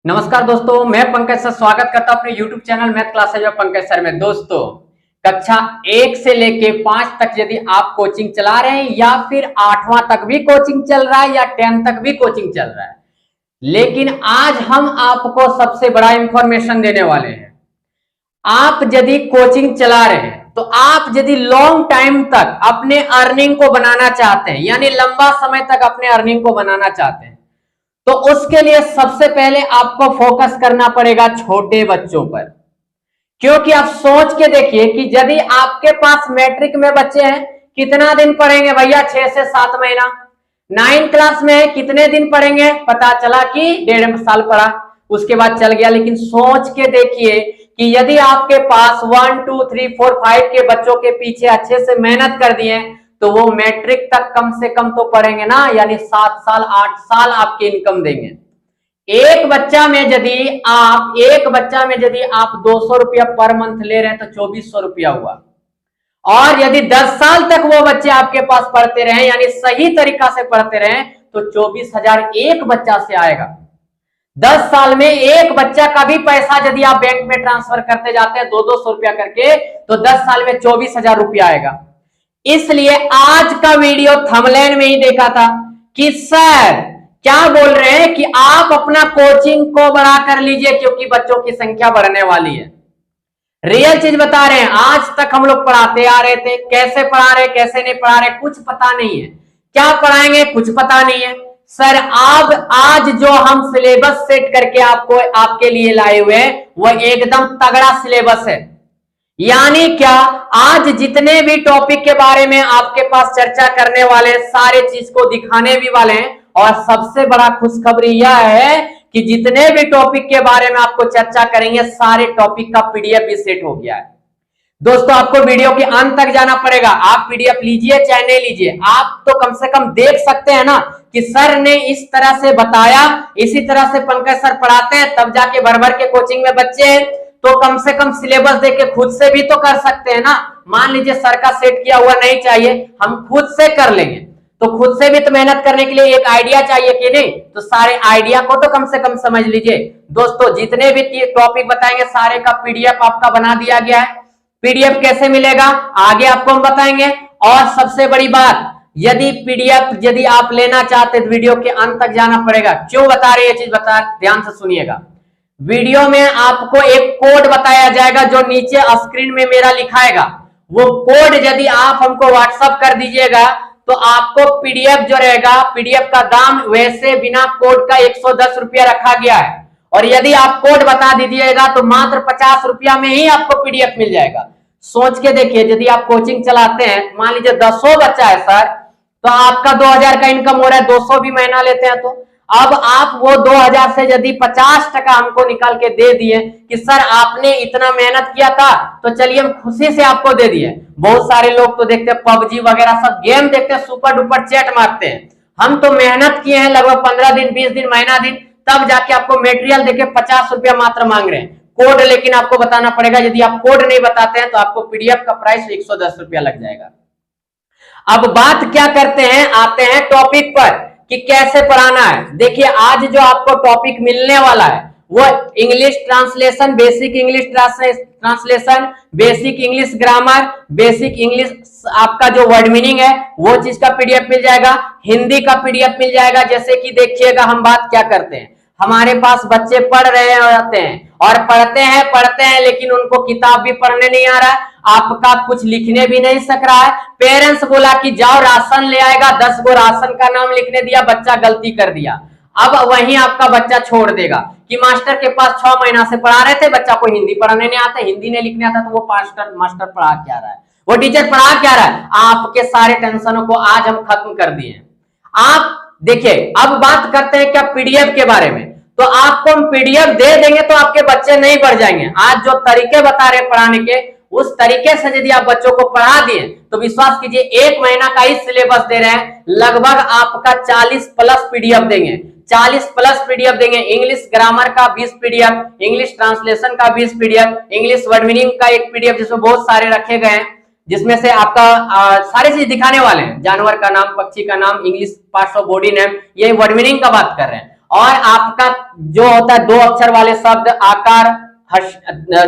नमस्कार दोस्तों, मैं पंकज सर स्वागत करता हूं अपने YouTube चैनल मैथ क्लासेज में पंकज सर में। दोस्तों, कक्षा 1 से लेके 5 तक यदि आप कोचिंग चला रहे हैं या फिर 8वां तक भी कोचिंग चल रहा है या 10 तक भी कोचिंग चल रहा है, लेकिन आज हम आपको सबसे बड़ा इंफॉर्मेशन देने वाले हैं। आप यदि कोचिंग चला रहे हैं तो आप यदि लॉन्ग टाइम तक अपने अर्निंग को बनाना चाहते हैं, यानी लंबा समय तक अपने अर्निंग को बनाना चाहते हैं, तो उसके लिए सबसे पहले आपको फोकस करना पड़ेगा छोटे बच्चों पर। क्योंकि आप सोच के देखिए कि यदि आपके पास मैट्रिक में बच्चे हैं, कितना दिन पढ़ेंगे भैया? 6 से 7 महीना। 9 क्लास में है, कितने दिन पढ़ेंगे? पता चला कि 1.5 साल पढ़ा, उसके बाद चल गया। लेकिन सोच के देखिए कि यदि आपके पास 1 2 3 4 5 के बच्चों के पीछे अच्छे से मेहनत कर दिए तो वो मैट्रिक तक कम से कम तो पढ़ेंगे ना, यानी 7 साल 8 साल आपकी इनकम देंगे। एक बच्चा में यदि आप 200 रुपया पर मंथ ले रहे हैं तो 2400 रुपया हुआ। और यदि 10 साल तक वो बच्चे आपके पास पढ़ते रहे, यानी सही तरीका से पढ़ते रहे, तो 24,000 एक बच्चा से आएगा। 10 साल में एक बच्चा का भी पैसा यदि आप बैंक में ट्रांसफर करते जाते हैं 200 रुपया करके, तो 10 साल में 24,000 रुपया आएगा। इसलिए आज का वीडियो थंबनेल में ही देखा था कि सर क्या बोल रहे हैं कि आप अपना कोचिंग को बढ़ा कर लीजिए क्योंकि बच्चों की संख्या बढ़ने वाली है। रियल चीज बता रहे हैं। आज तक हम लोग पढ़ाते आ रहे थे, कैसे पढ़ा रहे कैसे नहीं पढ़ा रहे कुछ पता नहीं है, क्या पढ़ाएंगे कुछ पता नहीं है। सर आज जो हम सिलेबस सेट करके आपके लिए लाए हुए हैं वो एकदम तगड़ा सिलेबस है। यानी क्या, आज जितने भी टॉपिक के बारे में आपके पास चर्चा करने वाले सारे चीज को दिखाने भी वाले हैं। और सबसे बड़ा खुशखबरी यह है कि जितने भी टॉपिक के बारे में आपको चर्चा करेंगे सारे टॉपिक का पीडीएफ भी सेट हो गया है। दोस्तों, आपको वीडियो के अंत तक जाना पड़ेगा। आप पीडीएफ लीजिए चाहे नहीं लीजिए, आप तो कम से कम देख सकते हैं ना कि सर ने इस तरह से बताया, इसी तरह से पंकज सर पढ़ाते हैं, तब जाके भर भर के कोचिंग में बच्चे हैं। तो कम से कम सिलेबस देख के खुद से भी तो कर सकते हैं ना। मान लीजिए सर का सेट किया हुआ नहीं चाहिए, हम खुद से कर लेंगे, तो खुद से भी तो मेहनत करने के लिए एक आइडिया चाहिए कि नहीं? तो सारे आइडिया को तो कम से कम समझ लीजिए। दोस्तों, जितने भी टॉपिक बताएंगे सारे का पीडीएफ आपका बना दिया गया है। पीडीएफ कैसे मिलेगा आगे आपको हम बताएंगे। और सबसे बड़ी बात, यदि आप लेना चाहते तो वीडियो के अंत तक जाना पड़ेगा। क्यों बता रहे ये चीज बता, ध्यान से सुनिएगा। वीडियो में आपको एक कोड बताया जाएगा जो नीचे स्क्रीन में मेरा लिखाएगा। वो कोड यदि आप हमको व्हाट्सएप कर दीजिएगा तो आपको पीडीएफ जो रहेगा, पीडीएफ का दाम वैसे बिना कोड का 110 रुपया रखा गया है। और यदि आप कोड बता दीजिएगा तो मात्र 50 रुपया में ही आपको पीडीएफ मिल जाएगा। सोच के देखिए, यदि आप कोचिंग चलाते हैं, मान लीजिए 10 बच्चा है सर, तो आपका 2000 का इनकम हो रहा है, 200 भी महीना लेते हैं तो अब आप वो 2000 से यदि 50% हमको निकाल के दे दिए कि सर आपने इतना मेहनत किया था तो चलिए हम खुशी से आपको दे दिए। बहुत सारे लोग तो देखते हैं पबजी वगैरह सब गेम देखते हैं, सुपर डुपर चैट मारते हैं। हम तो मेहनत किए हैं लगभग 15 दिन 20 दिन महीना दिन, तब जाके आपको मेटेरियल देके 50 रुपया मात्र मांग रहे हैं। कोड लेकिन आपको बताना पड़ेगा। यदि आप कोड नहीं बताते हैं तो आपको पीडीएफ का प्राइस 110 रुपया लग जाएगा। अब बात क्या करते हैं, आते हैं टॉपिक पर कि कैसे पढ़ाना है। देखिए, आज जो आपको टॉपिक मिलने वाला है वो English translation, basic English translation, basic English grammar, basic English आपका जो वर्ड मीनिंग है वो चीज का पीडीएफ मिल जाएगा। हिंदी का पीडीएफ मिल जाएगा। जैसे कि देखिएगा, हम बात क्या करते हैं, हमारे पास बच्चे पढ़ रहे होते हैं और पढ़ते हैं लेकिन उनको किताब भी पढ़ने नहीं आ रहा है, आपका कुछ लिखने भी नहीं सक रहा है। पेरेंट्स बोला कि जाओ राशन ले आएगा, 10 गो राशन का नाम लिखने दिया, बच्चा गलती कर दिया। अब वहीं आपका बच्चा छोड़ देगा कि मास्टर के पास 6 महीना से पढ़ा रहे थे, बच्चा को हिंदी पढ़ाने नहीं आता, हिंदी नहीं लिखने आता, तो वो मास्टर पढ़ा क्या रहा है, वो टीचर पढ़ा क्या रहा है। आपके सारे टेंशनों को आज हम खत्म कर दिए। आप देखिए, अब बात करते हैं क्या पीडीएफ के बारे में। तो आपको हम पीडीएफ दे देंगे तो आपके बच्चे नहीं बढ़ जाएंगे। आज जो तरीके बता रहे पढ़ाने के, उस तरीके से यदि आप बच्चों को पढ़ा दिए तो विश्वास कीजिए 1 महीना का ही सिलेबस दे रहे हैं, लगभग आपका 40 प्लस पीडीएफ देंगे। 40 प्लस पीडीएफ देंगे। इंग्लिश ग्रामर का 20 पीडीएफ, इंग्लिश ट्रांसलेशन का 20 पीडीएफ, इंग्लिश वर्ड मीनिंग का 1 पीडीएफ, जिसमें बहुत सारे रखे गए हैं, जिसमें से आपका सारे चीज दिखाने वाले हैं। जानवर का नाम, पक्षी का नाम, English parts of body name, ये वर्ड मीनिंग का बात कर रहे हैं। और आपका जो होता है 2 अक्षर वाले शब्द, आकार,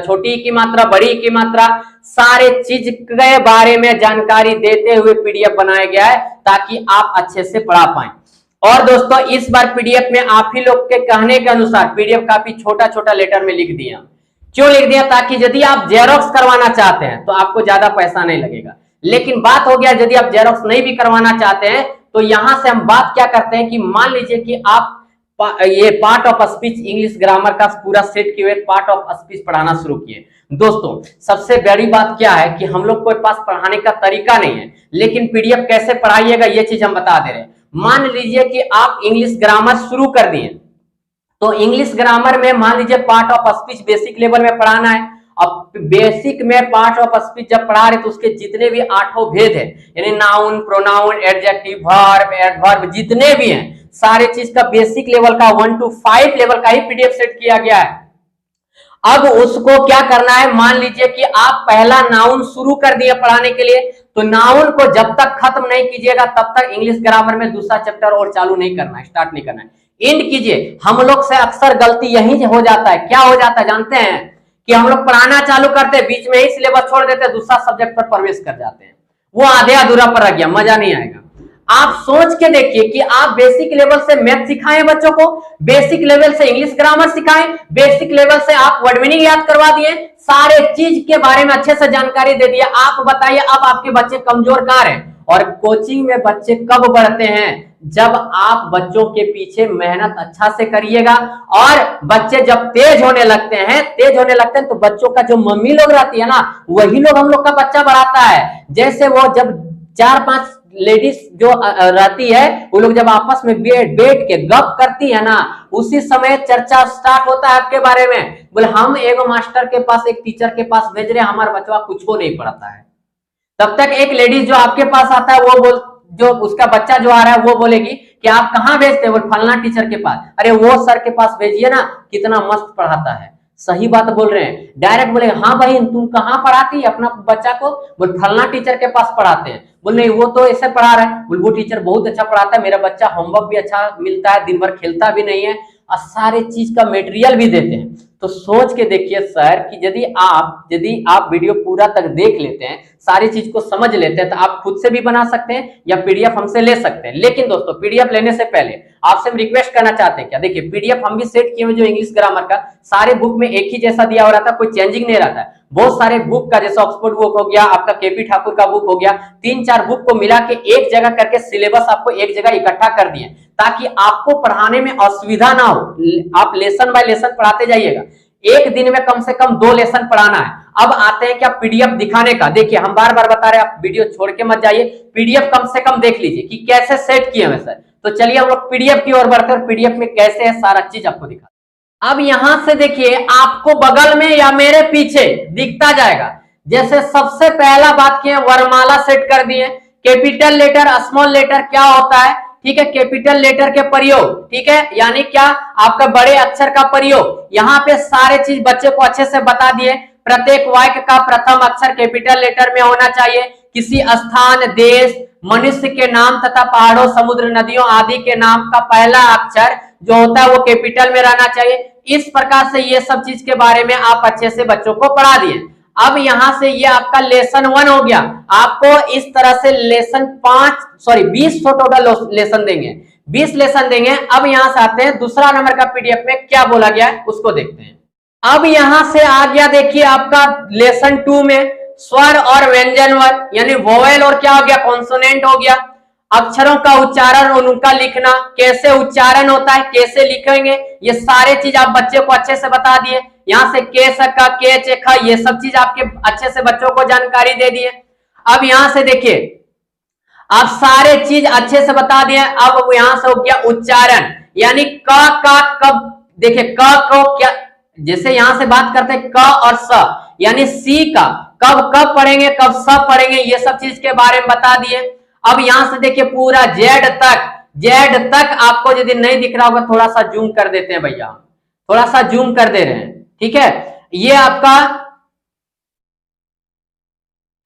छोटी की मात्रा, बड़ी की मात्रा, सारे चीज के बारे में जानकारी देते हुए पीडीएफ बनाया गया है ताकि आप अच्छे से पढ़ा पाएं। और दोस्तों इस बार पीडीएफ में आप ही लोग के कहने के अनुसार पीडीएफ काफी छोटा छोटा लेटर में लिख दिया। क्यों लिख दिया? ताकि यदि आप जेरोक्स करवाना चाहते हैं तो आपको ज्यादा पैसा नहीं लगेगा। लेकिन बात हो गया यदि आप जेरोक्स नहीं भी करवाना चाहते हैं तो यहां से हम बात क्या करते हैं कि मान लीजिए कि आप ये part of speech English grammar का पूरा सेट किए हुए पार्ट ऑफ स्पीच पढ़ाना शुरू किए। दोस्तों सबसे बड़ी बात क्या है कि हम लोग के पास पढ़ाने का तरीका नहीं है, लेकिन पीडीएफ कैसे पढ़ाइएगा ये चीज हम बता दे रहे हैं। मान लीजिए कि आप इंग्लिश ग्रामर शुरू कर दिए, तो इंग्लिश ग्रामर में मान लीजिए part of speech basic level में पढ़ाना है। अब बेसिक में पार्ट ऑफ स्पीच जब पढ़ा रहे तो उसके जितने भी 8 भेद है, यानी noun, pronoun, adjective, verb, adverb, जितने भी हैं सारे चीज का बेसिक लेवल का 1 to 5 लेवल का ही पीडीएफ सेट किया गया है। अब उसको क्या करना है, मान लीजिए कि आप पहला नाउन शुरू कर दिए पढ़ाने के लिए, तो नाउन को जब तक खत्म नहीं कीजिएगा तब तक इंग्लिश ग्रामर में दूसरा चैप्टर और चालू नहीं करना है, स्टार्ट नहीं करना है, एंड कीजिए। हम लोग से अक्सर गलती यही हो जाता है। क्या हो जाता है जानते हैं कि हम लोग पढ़ाना चालू करते हैं, बीच में ही सिलेबस छोड़ देते हैं, दूसरा सब्जेक्ट पर प्रवेश कर जाते हैं, वो आधे अधूरा पर रह गया, मजा नहीं आएगा। आप सोच के देखिए कि आप बेसिक लेवल से मैथ सिखाएं बच्चों को, बेसिक लेवल से इंग्लिश ग्रामर सिखाएं, बेसिक लेवल से आप वर्ड मीनिंग याद करवा दिए, सारे चीज के बारे में अच्छे से जानकारी दे दिया। आप बताइए अब आपके बच्चे कमजोर कहां हैं? और कोचिंग में बच्चे कब बढ़ते हैं? जब आप बच्चों के पीछे मेहनत अच्छा से करिएगा। और बच्चे जब तेज होने लगते हैं तो बच्चों का जो मम्मी लोग रहती है ना, वही लोग हम लोग का बच्चा बढ़ाता है। जैसे वो जब 4-5 लेडीज जो रहती है वो लोग जब आपस में बैठ के गप करती है ना, उसी समय चर्चा स्टार्ट होता है आपके बारे में। बोले हम एगो मास्टर के पास, एक टीचर के पास भेज रहे हैं, हमारा बच्चा कुछ को नहीं पढ़ता है। तब तक एक लेडीज जो आपके पास आता है वो जो उसका बच्चा जो आ रहा है वो बोलेगी कि आप कहाँ भेजते हैं? बोल फलना टीचर के पास। अरे वो सर के पास भेजिए ना, कितना मस्त पढ़ाता है। सही बात बोल रहे हैं। डायरेक्ट बोले हाँ भाई तुम कहाँ पढ़ाती है अपना बच्चा को? बोल फलना टीचर के पास पढ़ाते हैं। बोल नहीं वो तो ऐसे पढ़ा रहा है। बोल वो टीचर बहुत अच्छा पढ़ाता है, मेरा बच्चा होमवर्क भी अच्छा मिलता है, दिन भर खेलता भी नहीं है और सारे चीज का मटेरियल भी देते हैं। तो सोच के देखिए सर कि यदि आप वीडियो पूरा तक देख लेते हैं, सारी चीज को समझ लेते हैं, तो आप खुद से भी बना सकते हैं या पीडीएफ हमसे ले सकते हैं। लेकिन दोस्तों पीडीएफ लेने से पहले आपसे हम रिक्वेस्ट करना चाहते हैं, क्या देखिए पीडीएफ हम भी सेट किए हुए जो इंग्लिश ग्रामर का, सारे बुक में एक ही जैसा दिया हो रहा था, कोई चेंजिंग नहीं रहता है। बहुत सारे बुक का जैसे ऑक्सफोर्ड बुक हो गया, आपका केपी ठाकुर का बुक हो गया, 3-4 बुक को मिला के एक जगह करके सिलेबस आपको एक जगह इकट्ठा कर दिए ताकि आपको पढ़ाने में असुविधा ना हो। आप लेसन बाय लेसन पढ़ाते जाइएगा। एक दिन में कम से कम 2 लेसन पढ़ाना है। अब आते हैं क्या पीडीएफ दिखाने का। देखिए हम बार बार बता रहे हैं, आप वीडियो छोड़ के मत जाइए, पीडीएफ कम से कम देख लीजिए कि कैसे सेट किए हैं सर। तो चलिए हम लोग पीडीएफ की ओर बढ़ते हैं, पीडीएफ में कैसे है सारा चीज आपको दिखा। अब यहां से देखिए आपको बगल में या मेरे पीछे दिखता जाएगा। जैसे सबसे पहला बात किए वर्णमाला सेट कर दिए, कैपिटल लेटर, स्मॉल लेटर क्या होता है, ठीक है, कैपिटल लेटर के प्रयोग, ठीक है, यानी क्या आपका बड़े अक्षर का प्रयोग। यहाँ पे सारे चीज बच्चे को अच्छे से बता दिए। प्रत्येक वाक्य का प्रथम अक्षर कैपिटल लेटर में होना चाहिए। किसी स्थान, देश, मनुष्य के नाम तथा पहाड़ों, समुद्र, नदियों आदि के नाम का पहला अक्षर जो होता है वो कैपिटल में रहना चाहिए। इस प्रकार से ये सब चीज के बारे में आप अच्छे से बच्चों को पढ़ा दिए। अब यहां से ये आपका लेसन 1 हो गया। आपको इस तरह से लेसन 20 टोटल लेसन देंगे, 20 लेसन देंगे। अब यहां से आते हैं दूसरा नंबर का पीडीएफ में क्या बोला गया है उसको देखते हैं। अब यहां से आ गया देखिए आपका लेसन 2 में स्वर और व्यंजन वर्ग, यानी वोवेल और क्या हो गया कॉन्सोनेंट हो गया। अक्षरों का उच्चारण और उनका लिखना, कैसे उच्चारण होता है, कैसे लिखेंगे, ये सारे चीज आप बच्चे को अच्छे से बता दिए। यहाँ से के सका, के चेखा, ये सब चीज आपके अच्छे से बच्चों को जानकारी दे दिए। अब यहां से देखिए आप सारे चीज अच्छे से बता दिए। अब यहां से हो गया उच्चारण, यानी क का कब, देखिए क को क्या, जैसे यहां से बात करते हैं क और स, यानी सी का कब पढ़ेंगे, कब स पढ़ेंगे, ये सब चीज के बारे में बता दिए। अब यहां से देखिए पूरा जेड तक आपको यदि नहीं दिख रहा होगा थोड़ा सा जूम कर देते हैं भैया, थोड़ा सा जूम कर दे रहे हैं, ठीक है, ये आपका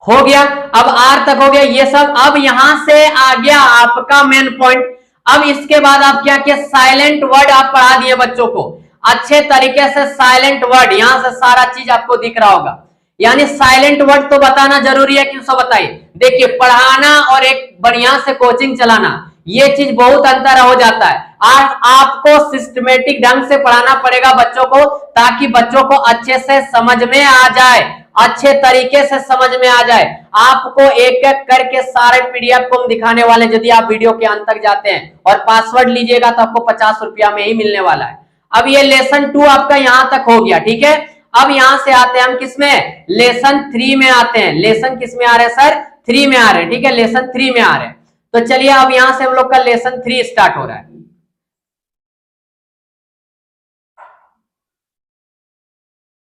हो गया। अब आर तक हो गया ये सब। अब यहां से आ गया आपका मेन पॉइंट। अब इसके बाद आप क्या किया, साइलेंट वर्ड आप पढ़ा दिए बच्चों को अच्छे तरीके से। साइलेंट वर्ड यहां से सारा चीज आपको दिख रहा होगा, यानी साइलेंट वर्ड तो बताना जरूरी है, क्यों सब बताइए। देखिए पढ़ाना और एक बढ़िया से कोचिंग चलाना, ये चीज बहुत अंतर हो जाता है। आज आपको सिस्टमेटिक ढंग से पढ़ाना पड़ेगा बच्चों को, ताकि बच्चों को अच्छे से समझ में आ जाए, अच्छे तरीके से समझ में आ जाए। आपको एक एक करके सारे पीडीएफ को हम दिखाने वाले, यदि आप वीडियो के अंत तक जाते हैं और पासवर्ड लीजिएगा तो आपको 50 रुपया में ही मिलने वाला है। अब ये लेसन 2 आपका यहां तक हो गया, ठीक है। अब यहां से आते हैं हम किसमें, लेसन 3 में आते हैं। लेसन किस में आ रहे हैं सर, 3 में आ रहे हैं, ठीक है, लेसन 3 में आ रहे हैं। तो चलिए अब यहां से हम लोग का लेसन 3 स्टार्ट हो रहा है।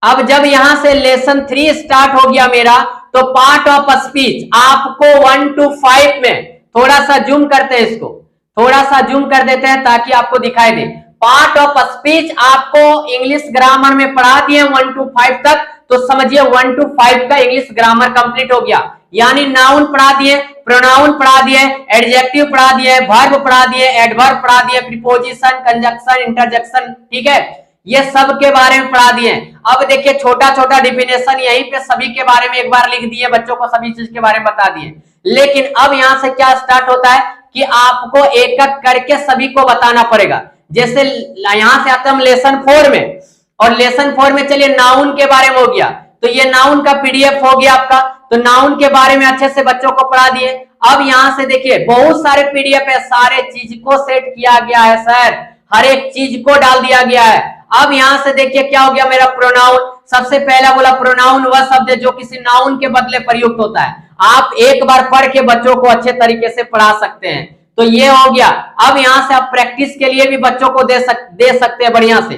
अब जब यहां से लेसन 3 स्टार्ट हो गया मेरा, तो पार्ट ऑफ स्पीच आपको 1 to 5 में, थोड़ा सा जूम करते हैं इसको, थोड़ा सा जूम कर देते हैं ताकि आपको दिखाई दे। पार्ट ऑफ स्पीच आपको इंग्लिश ग्रामर में पढ़ा दिए 1 to 5 तक, तो समझिए 1 to 5 का इंग्लिश ग्रामर कंप्लीट हो गया। यानी नाउन पढ़ा दिए, प्रोनाउन पढ़ा दिए, एडजेक्टिव पढ़ा दिए, वर्ब पढ़ा दिए, एडवर्ब पढ़ा दिए, प्रीपोजिशन, कंजक्शन, इंटरजेक्शन, ठीक है, ये सब के बारे में पढ़ा दिए। अब देखिए छोटा छोटा डिफिनेशन यहीं पे सभी के बारे में एक बार लिख दिए, बच्चों को सभी चीज के बारे में बता दिए। लेकिन अब यहां से क्या स्टार्ट होता है कि आपको एक एक करके सभी को बताना पड़ेगा। जैसे यहां से आते हम लेसन 4 में, और लेसन 4 में चलिए नाउन के बारे में हो गया, तो ये नाउन का पीडीएफ हो गया आपका, तो नाउन के बारे में अच्छे से बच्चों को पढ़ा दिए। अब यहां से देखिए बहुत सारे पीडीएफ है, सारे चीज को सेट किया गया है सर, हर एक चीज को डाल दिया गया है। अब यहां से देखिए क्या हो गया मेरा प्रोनाउन। सबसे पहला बोला प्रोनाउन वह शब्द है जो किसी नाउन के बदले प्रयुक्त होता है। आप एक बार पढ़ के बच्चों को अच्छे तरीके से पढ़ा सकते हैं, तो ये हो गया। अब यहां से आप प्रैक्टिस के लिए भी बच्चों को दे सकते हैं बढ़िया से।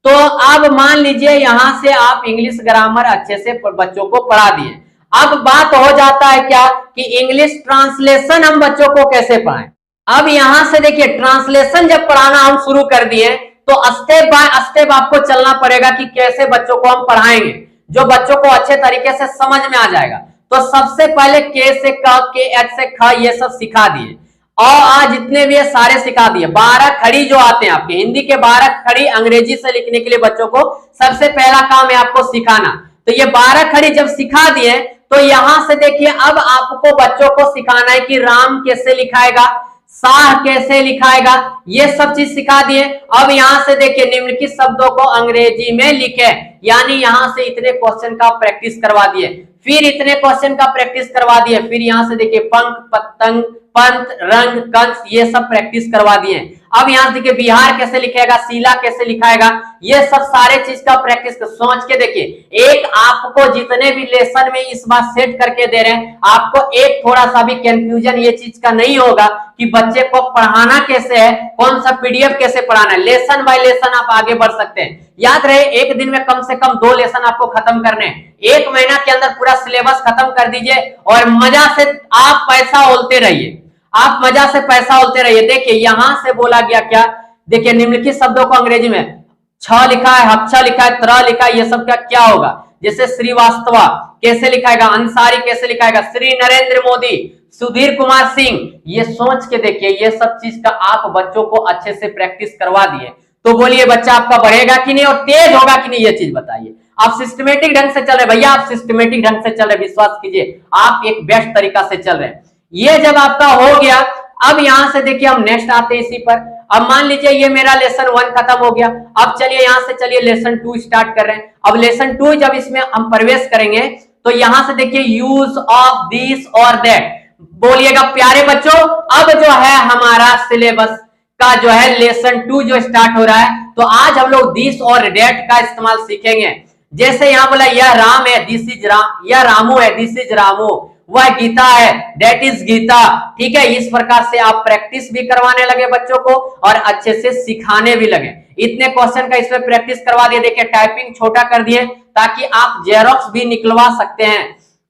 तो अब मान लीजिए यहां से आप इंग्लिश ग्रामर अच्छे से बच्चों को पढ़ा दिए। अब बात हो जाता है क्या कि इंग्लिश ट्रांसलेशन हम बच्चों को कैसे पढ़ाएं। अब यहां से देखिए ट्रांसलेशन जब पढ़ाना हम शुरू कर दिए, तो स्टेप बाय स्टेप आपको चलना पड़ेगा कि कैसे बच्चों को हम पढ़ाएंगे जो बच्चों को अच्छे तरीके से समझ में आ जाएगा। तो सबसे पहले के से क, के एच से ख, ये सब सिखा दिए, और आज जितने भी सारे सिखा दिए। 12 खड़ी जो आते हैं आपके हिंदी के 12 खड़ी अंग्रेजी से लिखने के लिए बच्चों को सबसे पहला काम है आपको सिखाना। तो ये 12 खड़ी जब सिखा दिए, तो यहां से देखिए अब आपको बच्चों को सिखाना है कि राम कैसे लिखाएगा, साह कैसे लिखाएगा, ये सब चीज सिखा दिए। अब यहां से देखिए निम्नलिखित शब्दों को अंग्रेजी में लिखे, यानी यहां से इतने क्वेश्चन का प्रैक्टिस करवा दिए, फिर इतने क्वेश्चन का प्रैक्टिस करवा दिए, फिर यहां से देखिए पंख, पतंग, पंत, रंग, कंस, ये सब प्रैक्टिस करवा दिए। अब यहां देखिए बिहार कैसे लिखेगा, शीला कैसे लिखाएगा, ये सब सारे चीज का प्रैक्टिस सोच के देखिए। एक आपको जितने भी लेसन में इस बार सेट करके दे रहे हैं, आपको एक थोड़ा सा भी कंफ्यूजन ये चीज का नहीं होगा कि बच्चे को पढ़ाना कैसे है, कौन सा पीडीएफ कैसे पढ़ाना है। लेसन बाय लेसन आप आगे बढ़ सकते हैं। याद रहे एक दिन में कम से कम 2 लेसन आपको खत्म करने हैं। 1 महीना के अंदर पूरा सिलेबस खत्म कर दीजिए और मजा से आप पैसा ओलते रहिए, आप मजा से पैसा ओलते रहिए। देखिए यहां से बोला गया क्या, देखिए निम्नलिखित शब्दों को अंग्रेजी में छ लिखा है, हक्षा लिखा है, त्र लिखा है, ये सब का क्या होगा। जैसे श्रीवास्तवा कैसे लिखाएगा, अंसारी कैसे लिखाएगा, श्री नरेंद्र मोदी, सुधीर कुमार सिंह, ये सोच के देखिए। ये सब चीज का आप बच्चों को अच्छे से प्रैक्टिस करवा दिए, तो बोलिए बच्चा आपका बढ़ेगा कि नहीं और तेज होगा कि नहीं, ये चीज बताइए। आप सिस्टमेटिक ढंग से चल रहे भैया, आप सिस्टमेटिक ढंग से चल रहे, विश्वास कीजिए आप एक बेस्ट तरीका से चल रहे हैं। ये जब आपका हो गया, अब यहां से देखिए हम नेक्स्ट आते हैं इसी पर। अब मान लीजिए ये मेरा लेसन 1 खत्म हो गया। अब चलिए यहां से चलिए लेसन 2 स्टार्ट कर रहे हैं। अब लेसन 2 जब इसमें हम प्रवेश करेंगे, तो यहां से देखिए यूज ऑफ दिस और दैट, बोलिएगा प्यारे बच्चों। अब जो है हमारा सिलेबस का जो है लेसन 2 जो स्टार्ट हो रहा है, तो आज हम लोग दिस और दैट का इस्तेमाल सीखेंगे। जैसे यहां बोला यह राम है, दिस इज राम, यह रामू है, दिस इज रामू, वह गीता है, दैट इज गीता, ठीक है। इस प्रकार से आप प्रैक्टिस भी करवाने लगे बच्चों को और अच्छे से सिखाने भी लगे। इतने क्वेश्चन का इसमें प्रैक्टिस करवा दिए। देखिए टाइपिंग छोटा कर दिए ताकि आप जेरोक्स भी निकलवा सकते हैं।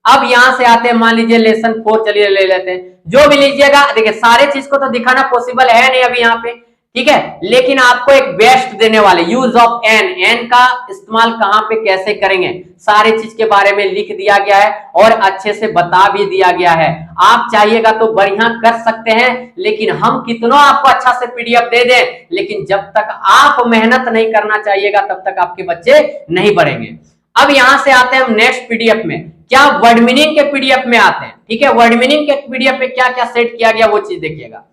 अब यहां से आते हैं, मान लीजिए लेसन 4 चलिए ले लेते हैं। जो भी लीजिएगा देखिए सारे चीज को तो दिखाना पॉसिबल है नहीं अभी यहाँ पे, ठीक है, लेकिन आपको एक बेस्ट देने वाले यूज ऑफ एन का इस्तेमाल कहां पे कैसे करेंगे सारे चीज के बारे में लिख दिया गया है और अच्छे से बता भी दिया गया है। आप चाहिएगा तो बढ़िया कर सकते हैं, लेकिन हम कितना आपको अच्छा से पीडीएफ दे दें, लेकिन जब तक आप मेहनत नहीं करना चाहिएगा तब तक आपके बच्चे नहीं बढ़ेंगे। अब यहां से आते हैं हम नेक्स्ट पीडीएफ में, क्या वर्ड मीनिंग के पीडीएफ में आते हैं। ठीक है, वर्ड मीनिंग के पीडीएफ में क्या क्या सेट किया गया वो चीज देखिएगा।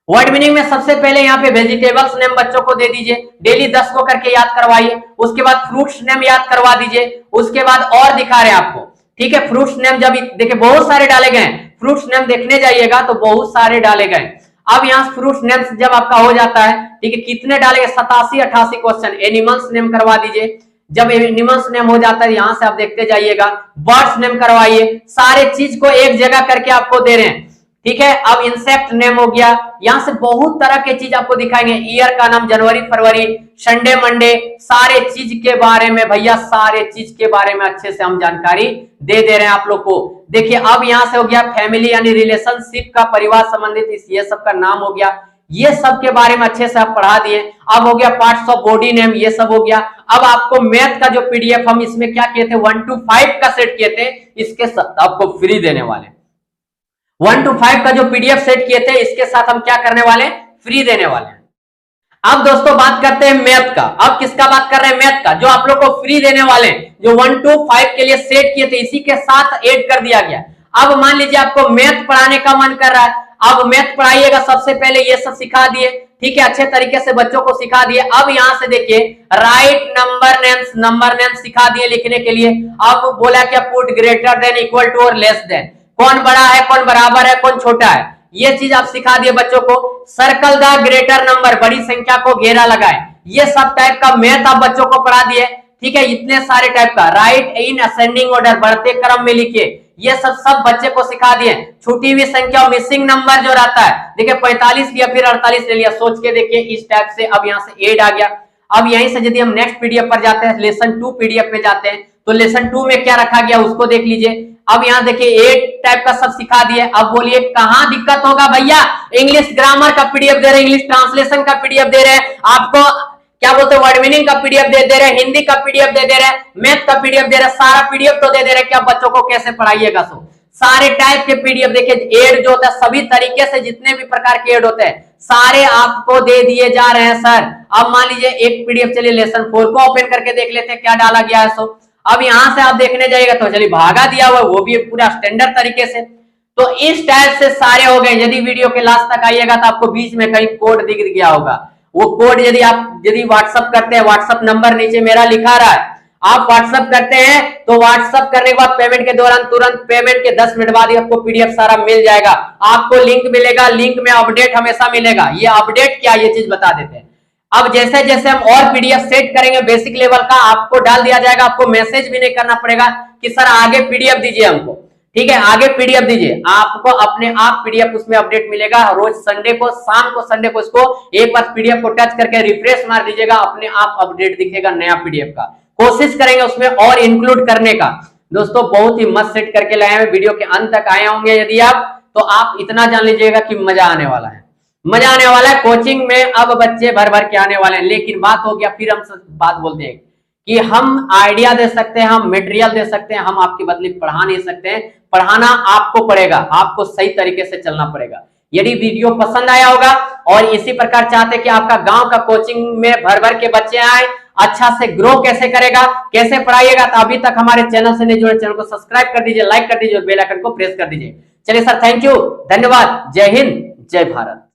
वर्ड मीनिंग में सबसे पहले यहाँ पे वेजिटेबल्स नेम बच्चों को दे दीजिए, डेली 10 को करके याद करवाइए। उसके बाद फ्रूट्स नेम याद करवा दीजिए। उसके बाद और दिखा रहे हैं आपको, ठीक है, फ्रूट्स नेम जब देखिए बहुत सारे डाले गए, फ्रूट्स नेम देखने जाइएगा तो बहुत सारे डाले गए। अब यहाँ फ्रूट्स नेम जब आपका हो जाता है, ठीक है, कितने डालेंगे 87-88 क्वेश्चन। एनिमल्स नेम करवा दीजिए। जब एनिमल्स नेम हो जाता है यहां से आप देखते जाइएगा, बर्ड्स नेम करवाइए। सारे चीज को एक जगह करके आपको दे रहे हैं, ठीक है। अब इंसेक्ट नेम हो गया, यहां से बहुत तरह के चीज आपको दिखाएंगे। ईयर का नाम जनवरी फरवरी, संडे मंडे, सारे चीज के बारे में भैया, सारे चीज के बारे में अच्छे से हम जानकारी दे रहे हैं आप लोग को। देखिए अब यहां से हो गया फैमिली यानी रिलेशनशिप का, परिवार संबंधित ये सब का नाम हो गया, ये सब के बारे में अच्छे से आप पढ़ा दिए। अब हो गया पार्ट्स ऑफ बॉडी नेम, ये सब हो गया। अब आपको मैथ का जो पीडीएफ हम इसमें क्या किए थे 1 to 5 का सेट किए थे, इसके साथ आपको फ्री देने वाले। 1 to 5 का जो पीडीएफ सेट किए थे इसके साथ हम क्या करने वाले, फ्री देने वाले हैं। अब दोस्तों बात करते हैं मैथ का। अब किसका बात कर रहे हैं, मैथ का, जो आप लोग को फ्री देने वाले जो 1 to 5 के लिए सेट किए थे इसी के साथ ऐड कर दिया गया। अब मान लीजिए आपको मैथ पढ़ाने का मन कर रहा है, अब मैथ पढ़ाइएगा। सबसे पहले ये सब सिखा दिए, ठीक है, अच्छे तरीके से बच्चों को सिखा दिए। अब यहां से देखिए राइट नंबर नेम्स सिखा दिए लिखने के लिए। अब बोला क्या, put greater than, equal to or less than, कौन बड़ा है कौन बराबर है कौन छोटा है, ये चीज आप सिखा दिए बच्चों को। सर्कल द ग्रेटर नंबर, बड़ी संख्या को घेरा लगाए, ये सब टाइप का मैथ आप बच्चों को पढ़ा दिए, ठीक है। इतने सारे टाइप का, राइट इन असेंडिंग ऑर्डर, बढ़ते क्रम में लिखिए, ये सब बच्चे को सिखा दिए। छूटी हुई संख्या, मिसिंग नंबर जो रहता है, देखिए 45 लिया फिर 48 ले लिया, सोच के देखिए इस टाइप से। अब यहाँ से एड आ गया। अब यहीं से यदि हम नेक्स्ट पीडीएफ पर जाते हैं, लेसन 2 पीडीएफ में जाते हैं, तो लेसन 2 में क्या रखा गया उसको देख लीजिए। अब यहाँ देखिए 8 टाइप का सब सिखा दिए। अब बोलिए कहां दिक्कत होगा भैया, इंग्लिश ग्रामर का पीडीएफ दे रहे हैं, इंग्लिश ट्रांसलेशन का पीडीएफ दे रहे हैं, आपको क्या बोलते हैं वर्ड मीनिंग का पीडीएफ दे रहे हैं, हिंदी का पीडीएफ दे रहे हैं, मैथ का पीडीएफ दे रहे हैं, सारा पीडीएफ तो दे रहे हैं कि आप बच्चों को कैसे पढ़ाइएगा। सो सारे टाइप के पीडीएफ देखिए, एड जो होता है सभी तरीके से जितने भी प्रकार के एड होते हैं सारे आपको दे दिए जा रहे हैं सर। अब मान लीजिए एक पीडीएफ, चलिए लेसन 4 को ओपन करके देख लेते हैं क्या डाला गया है। सो अब यहां से आप देखने जाइएगा तो चलिए भागा दिया हुआ, वो भी पूरा स्टैंडर्ड तरीके से। तो इस टाइप से सारे हो गए। यदि वीडियो के लास्ट तक आइएगा तो आपको बीच में कहीं कोड दिख गया होगा, वो कोड यदि व्हाट्सअप करते हैं, व्हाट्सअप नंबर नीचे मेरा लिखा रहा है, आप व्हाट्सअप करते हैं तो व्हाट्सअप करने के बाद पेमेंट के दौरान तुरंत पेमेंट के 10 मिनट बाद ही आपको पीडीएफ सारा मिल जाएगा। आपको लिंक मिलेगा, लिंक में अपडेट हमेशा मिलेगा। ये अपडेट क्या, ये चीज बता देते हैं। अब जैसे जैसे हम और पीडीएफ सेट करेंगे बेसिक लेवल का, आपको डाल दिया जाएगा, आपको मैसेज भी नहीं करना पड़ेगा कि सर आगे पीडीएफ दीजिए हमको, ठीक है, आगे पीडीएफ दीजिए। आपको अपने आप पीडीएफ उसमें अपडेट मिलेगा। रोज संडे को शाम को, संडे को इसको एक बार पीडीएफ को टच करके रिफ्रेश मार दीजिएगा, अपने आप अपडेट दिखेगा नया पीडीएफ का। कोशिश करेंगे उसमें और इंक्लूड करने का। दोस्तों बहुत ही मस्त सेट करके लाए हैं, वीडियो के अंत तक आए होंगे यदि आप, तो आप इतना जान लीजिएगा कि मजा आने वाला है, मजा आने वाला है। कोचिंग में अब बच्चे भर भर के आने वाले हैं। लेकिन बात हो गया, फिर हम बात बोलते हैं कि हम आइडिया दे सकते हैं, हम मटेरियल दे सकते हैं, हम आपकी बदली पढ़ा नहीं सकते हैं। पढ़ाना आपको पड़ेगा, आपको सही तरीके से चलना पड़ेगा। यदि वीडियो पसंद आया होगा और इसी प्रकार चाहते कि आपका गांव का कोचिंग में भर भर के बच्चे आए, अच्छा से ग्रो कैसे करेगा, कैसे पढ़ाइएगा, तो अभी तक हमारे चैनल से नहीं जुड़े, चैनल को सब्सक्राइब कर दीजिए, लाइक कर दीजिए और बेल आइकन को प्रेस कर दीजिए। चलिए सर, थैंक यू, धन्यवाद, जय हिंद, जय भारत।